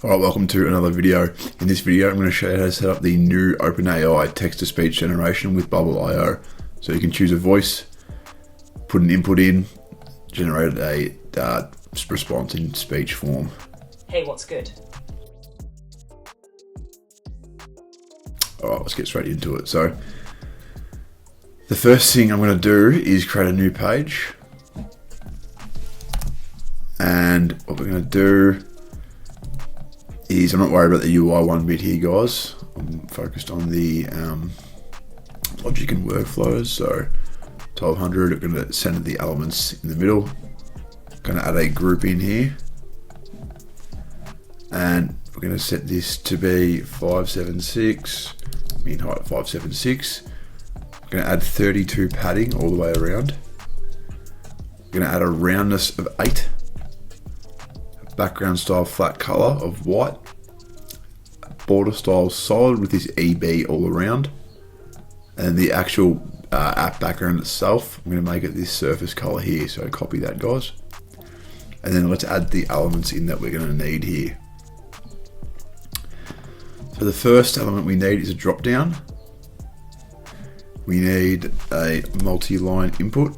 Alright, welcome to another video. In this video, I'm going to show you how to set up the new OpenAI text-to-speech generation with Bubble.io. So you can choose a voice, put an input in, generate a response in speech form. Hey, what's good? Alright, let's get straight into it. So the first thing I'm going to do is create a new page. And what we're going to do is, I'm not worried about the UI one bit here, guys. I'm focused on the logic and workflows. So 1200, I'm going to center the elements in the middle. Going to add a group in here. And we're going to set this to be 576, mean height 576. I'm going to add 32 padding all the way around. I'm going to add a roundness of 8. Background style flat color of white, border style solid with this EB all around, and the actual app background itself, I'm going to make it this surface color here, so copy that, guys. And then let's add the elements in that we're going to need here. So the first element we need is a drop down. We need a multi-line input.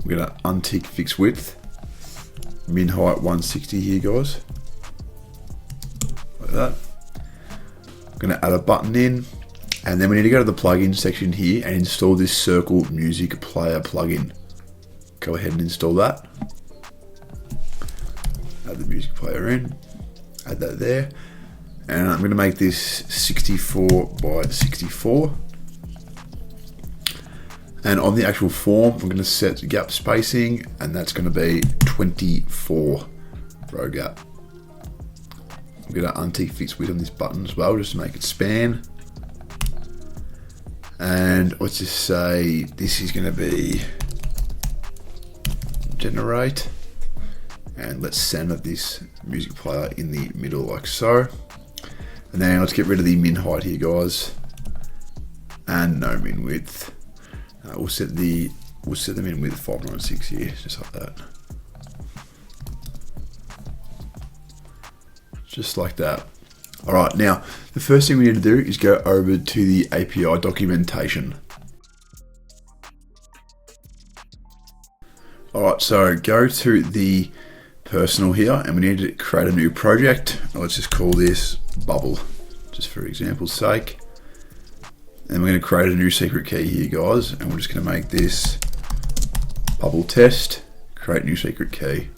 We're going to untick fixed width. Min height 160 here, guys, like that. I'm going to add a button in, and then we need to go to the plugin section here and install this Circle Music Player plugin. Go ahead and install that. Add the music player in, add that there, and I'm going to make this 64 by 64. And on the actual form, I'm going to set gap spacing, and that's going to be 24 row gap. I'm going to untick fixed width on this button as well, just to make it span. And let's just say this is going to be generate. And let's center this music player in the middle like so. And then let's get rid of the min height here, guys. And no min width. We'll set them in with 596 here, just like that. Just like that. All right, now the first thing we need to do is go over to the API documentation. All right, so go to the personal here, and we need to create a new project. Let's just call this Bubble, just for example's sake. And we're going to create a new secret key here, guys, and we're just going to make this bubble test, create new secret key.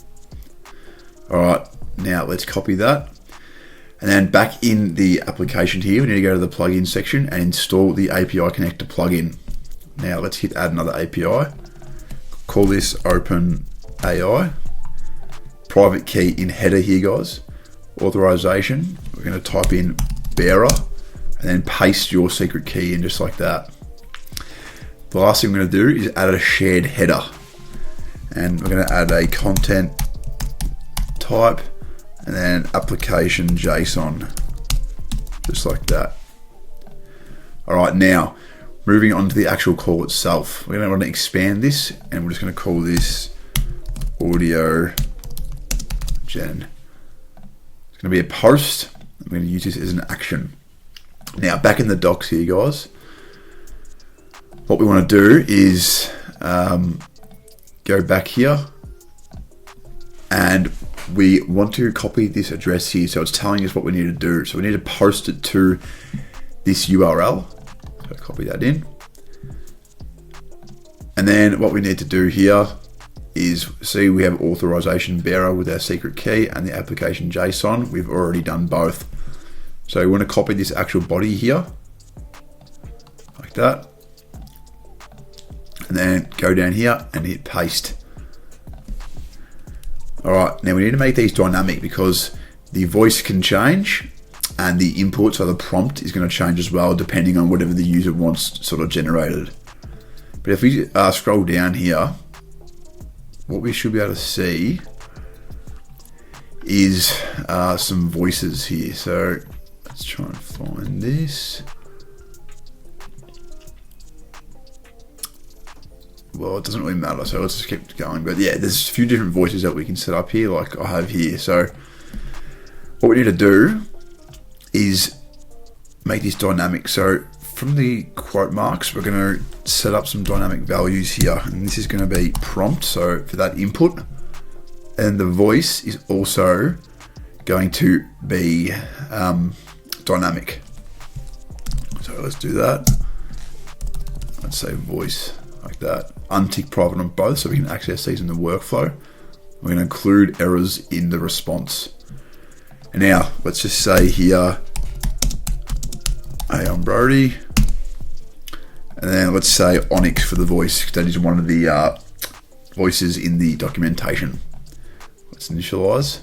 All right, now let's copy that. And then back in the application here, we need to go to the plugin section and install the API connector plugin. Now let's hit add another API. Call this OpenAI. Private key in header here, guys. Authorization, we're going to type in bearer, and then paste your secret key in just like that. The last thing we're going to do is add a shared header, and we're going to add a content type and then application JSON, just like that. All right, now moving on to the actual call itself, we're going to want to expand this, and we're just going to call this audio gen. It's going to be a post. I'm going to use this as an action. Now, back in the docs here, guys, what we want to do is go back here, and we want to copy this address here. So it's telling us what we need to do. So we need to post it to this URL. So copy that in. And then what we need to do here is, see, we have authorization bearer with our secret key and the application JSON. We've already done both. So we want to copy this actual body here, like that, and then go down here and hit paste. All right, now we need to make these dynamic because the voice can change and the input, so the prompt is going to change as well, depending on whatever the user wants sort of generated. But if we scroll down here, what we should be able to see is some voices here. So let's try and find this. Well, it doesn't really matter, so let's just keep going. But yeah, there's a few different voices that we can set up here, like I have here. So what we need to do is make this dynamic. So from the quote marks, we're going to set up some dynamic values here, and this is going to be prompt, so for that input, and the voice is also going to be dynamic. So let's do that. Let's say voice like that. Untick private on both so we can access these in the workflow. We're going to include errors in the response. And now let's just say here, hey, I'm Brody. And then let's say Onyx for the voice. That is one of the voices in the documentation. Let's initialize.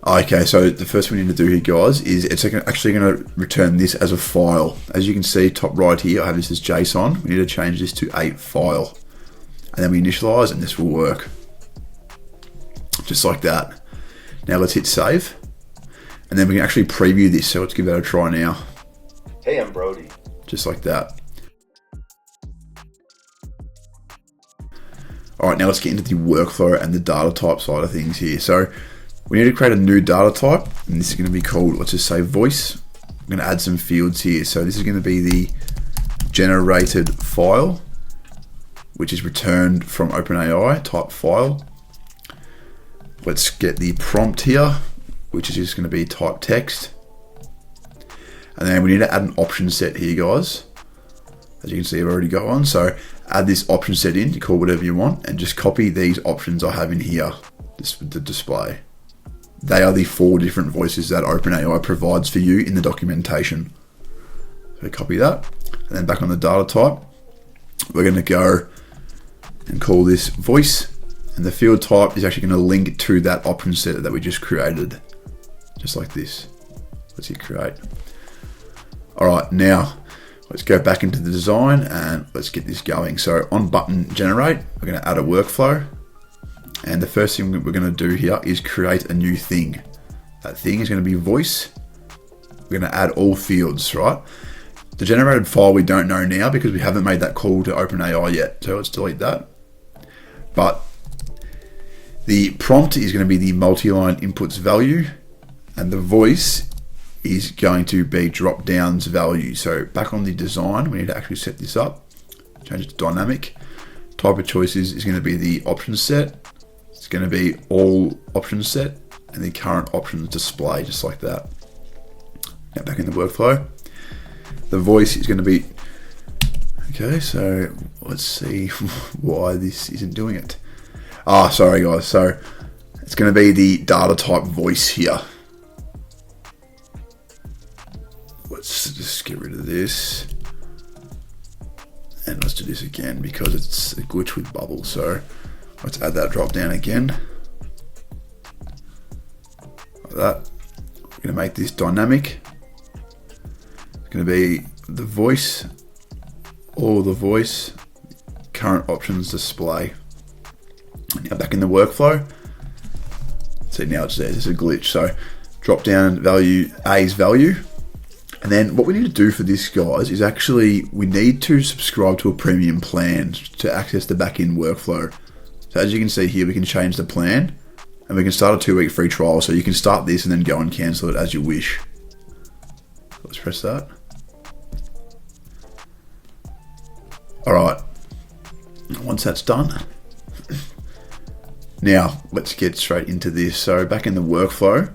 Okay, so the first thing we need to do here, guys, is it's actually going to return this as a file. As you can see, top right here, I have this as JSON. We need to change this to a file. And then we initialize, and this will work. Just like that. Now let's hit save. And then we can actually preview this, so let's give that a try now. Hey, I'm Brody. Just like that. All right, now let's get into the workflow and the data type side of things here. So we need to create a new data type, and this is going to be called, let's just say voice. I'm going to add some fields here. So this is going to be the generated file, which is returned from OpenAI type file. Let's get the prompt here, which is just going to be type text. And then we need to add an option set here, guys. As you can see, I've already got one. So add this option set in, you call whatever you want, and just copy these options I have in here, just with the display. They are the 4 different voices that OpenAI provides for you in the documentation. So copy that, and then back on the data type, we're going to go and call this voice, and the field type is actually going to link to that option set that we just created, just like this. Let's hit create. All right, now let's go back into the design and let's get this going. So on button generate, we're going to add a workflow. And the first thing we're going to do here is create a new thing. That thing is going to be voice. We're going to add all fields, right? The generated file we don't know now because we haven't made that call to OpenAI yet. So let's delete that. But the prompt is going to be the multi-line inputs value, and the voice is going to be drop downs value. So back on the design, we need to actually set this up, change it to dynamic. Type of choices is going to be the option set. It's going to be all options set and the current options display, just like that. Now back in the workflow, the voice is going to be, okay, so let's see why this isn't doing it. Sorry guys, so it's going to be the data type voice here. Let's just get rid of this. And let's do this again because it's a glitch with bubble. So let's add that drop down again. Like that. We're going to make this dynamic. It's going to be the voice, all the voice, current options display. Now back in the workflow. See, now it's there. There's a glitch. So drop down value, A's value. And then what we need to do for this, guys, is actually we need to subscribe to a premium plan to access the back-end workflow. So as you can see here, we can change the plan and we can start a 2-week free trial. So you can start this and then go and cancel it as you wish. Let's press that. All right. Once that's done, now let's get straight into this. So back in the workflow,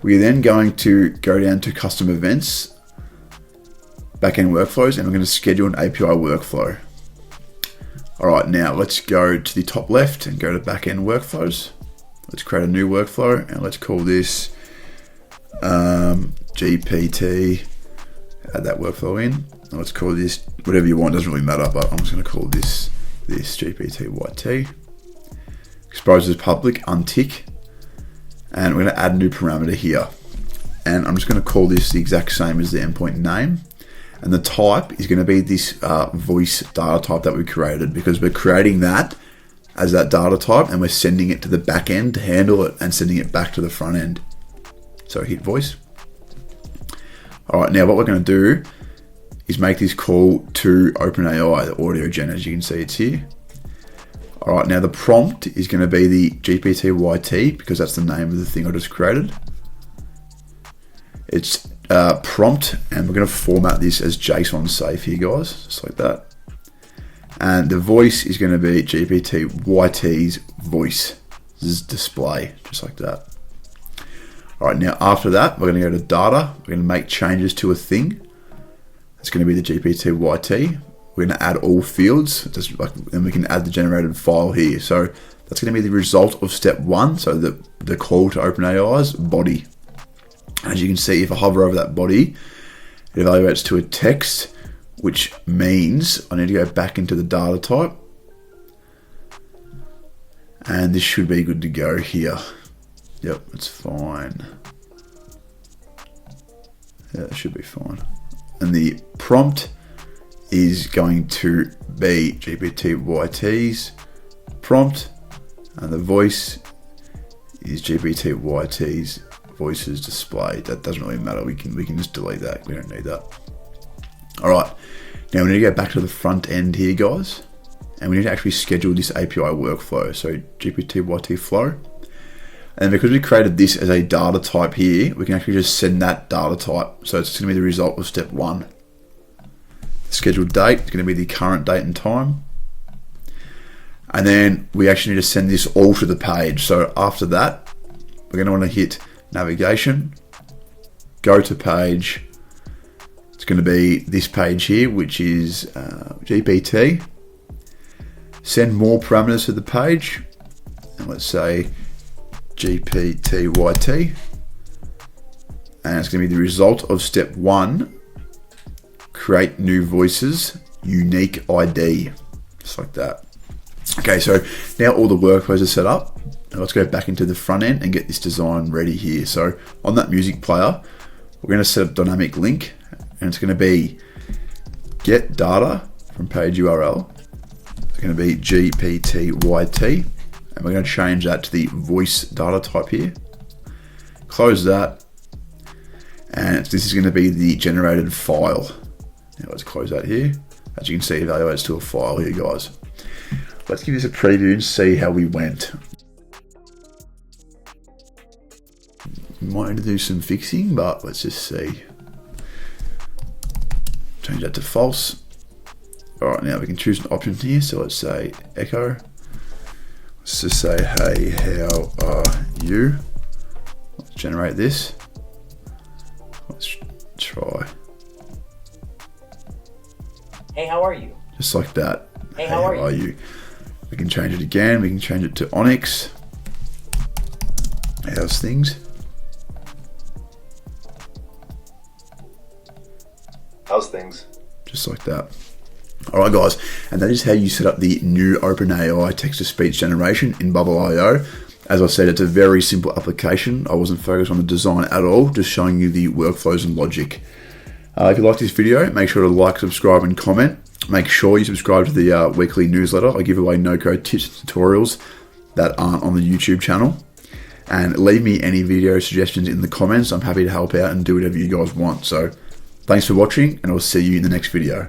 we're then going to go down to custom events, backend workflows, and we're going to schedule an API workflow. All right, now let's go to the top left and go to backend workflows. Let's create a new workflow and let's call this GPT. Add that workflow in. And let's call this whatever you want, doesn't really matter, but I'm just going to call this GPT YT. Exposes public, untick. And we're going to add a new parameter here. And I'm just going to call this the exact same as the endpoint name. And the type is going to be this voice data type that we created, because we're creating that as that data type and we're sending it to the back end to handle it and sending it back to the front end. So hit voice. All right, now what we're going to do is make this call to OpenAI, the audio gen, as you can see it's here. All right, now the prompt is going to be the GPT-YT because that's the name of the thing I just created. It's prompt, and we're going to format this as JSON safe here, guys, just like that. And the voice is going to be GPT-YT's voice display, just like that. All right, now after that, we're going to go to data. We're going to make changes to a thing. It's going to be the GPT-YT. We're going to add all fields, and we can add the generated file here. So that's going to be the result of step 1. So the call to OpenAI's body. As you can see, if I hover over that body, it evaluates to a text, which means I need to go back into the data type. And this should be good to go here. Yep, it's fine. Yeah, it should be fine. And the prompt is going to be GPT-YT's prompt, and the voice is GPT-YT's voices display. That doesn't really matter. We can just delete that. We don't need that. All right. Now we need to go back to the front end here, guys, and we need to actually schedule this API workflow. So GPT-YT flow. And because we created this as a data type here, we can actually just send that data type. So it's going to be the result of step 1. Scheduled date is going to be the current date and time. And then we actually need to send this all to the page. So after that, we're going to want to hit navigation, go to page. It's going to be this page here, which is GPT. Send more parameters to the page. And let's say GPT-YT, and it's going to be the result of step 1, create new voices, unique ID, just like that. Okay, so now all the workflows are set up. Now let's go back into the front end and get this design ready here. So on that music player, we're going to set up dynamic link, and it's going to be get data from page URL. It's going to be GPT-YT. And we're going to change that to the voice data type here. Close that. And this is going to be the generated file. Now let's close that here. As you can see, it evaluates to a file here, guys. Let's give this a preview and see how we went. We might need to do some fixing, but let's just see. Change that to false. All right, now we can choose an option here. So let's say echo. Let's just say, hey, how are you? Let's generate this. Let's try. Hey, how are you? Just like that. Hey, how are you? We can change it again. We can change it to Onyx. How's things? How's things? Just like that. All right, guys, and that is how you set up the new OpenAI text-to-speech generation in Bubble.io. As I said, it's a very simple application. I wasn't focused on the design at all, just showing you the workflows and logic. If you like this video, make sure to like, subscribe, and comment. Make sure you subscribe to the weekly newsletter. I give away no-code tips and tutorials that aren't on the YouTube channel. And leave me any video suggestions in the comments. I'm happy to help out and do whatever you guys want. So thanks for watching, and I'll see you in the next video.